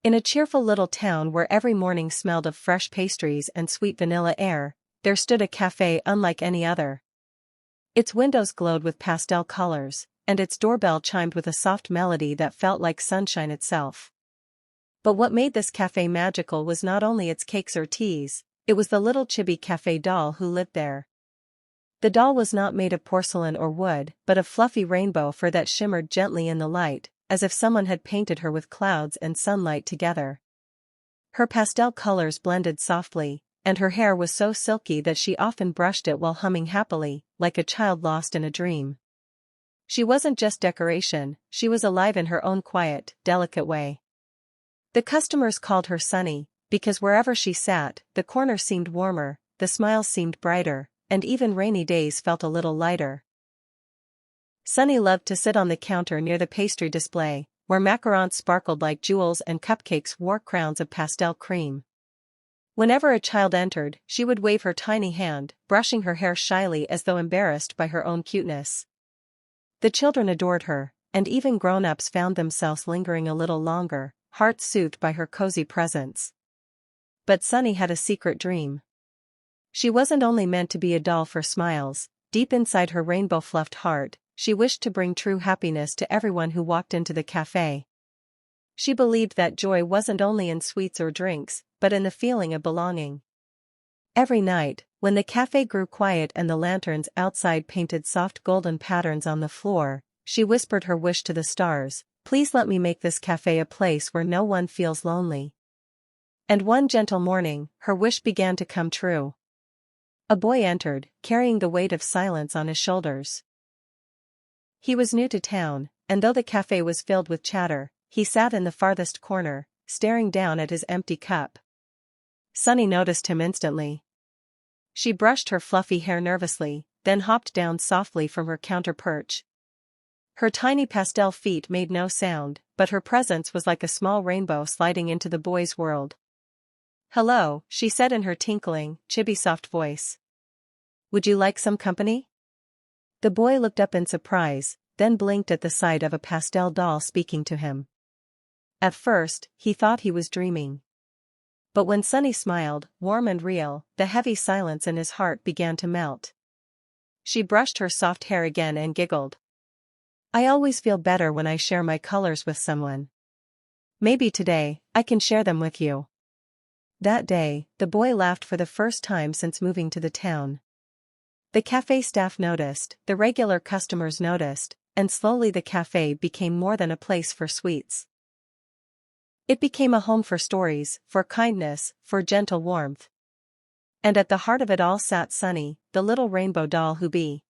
In a cheerful little town where every morning smelled of fresh pastries and sweet vanilla air, there stood a cafe unlike any other. Its windows glowed with pastel colors, and its doorbell chimed with a soft melody that felt like sunshine itself. But what made this cafe magical was not only its cakes or teas, it was the little Chibi cafe doll who lived there. The doll was not made of porcelain or wood, but of fluffy rainbow fur that shimmered gently in the light, as if someone had painted her with clouds and sunlight together. Her pastel colors blended softly, and her hair was so silky that she often brushed it while humming happily, like a child lost in a dream. She wasn't just decoration, she was alive in her own quiet, delicate way. The customers called her Sunny, because wherever she sat, the corner seemed warmer, the smiles seemed brighter, and even rainy days felt a little lighter. Sunny loved to sit on the counter near the pastry display, where macarons sparkled like jewels and cupcakes wore crowns of pastel cream. Whenever a child entered, she would wave her tiny hand, brushing her hair shyly as though embarrassed by her own cuteness. The children adored her, and even grown-ups found themselves lingering a little longer, hearts soothed by her cozy presence. But Sunny had a secret dream. She wasn't only meant to be a doll for smiles. Deep inside her rainbow-fluffed heart, she wished to bring true happiness to everyone who walked into the cafe. She believed that joy wasn't only in sweets or drinks, but in the feeling of belonging. Every night, when the cafe grew quiet and the lanterns outside painted soft golden patterns on the floor, she whispered her wish to the stars, "Please let me make this cafe a place where no one feels lonely." And one gentle morning, her wish began to come true. A boy entered, carrying the weight of silence on his shoulders. He was new to town, and though the cafe was filled with chatter, he sat in the farthest corner, staring down at his empty cup. Sunny noticed him instantly. She brushed her fluffy hair nervously, then hopped down softly from her counter perch. Her tiny pastel feet made no sound, but her presence was like a small rainbow sliding into the boy's world. "Hello," she said in her tinkling, chibi-soft voice. "Would you like some company?" The boy looked up in surprise, then blinked at the sight of a pastel doll speaking to him. At first, he thought he was dreaming. But when Sunny smiled, warm and real, the heavy silence in his heart began to melt. She brushed her soft hair again and giggled. "I always feel better when I share my colors with someone. Maybe today, I can share them with you." That day, the boy laughed for the first time since moving to the town. The cafe staff noticed, the regular customers noticed, and slowly the cafe became more than a place for sweets. It became a home for stories, for kindness, for gentle warmth. And at the heart of it all sat Sunny, the little rainbow doll who be.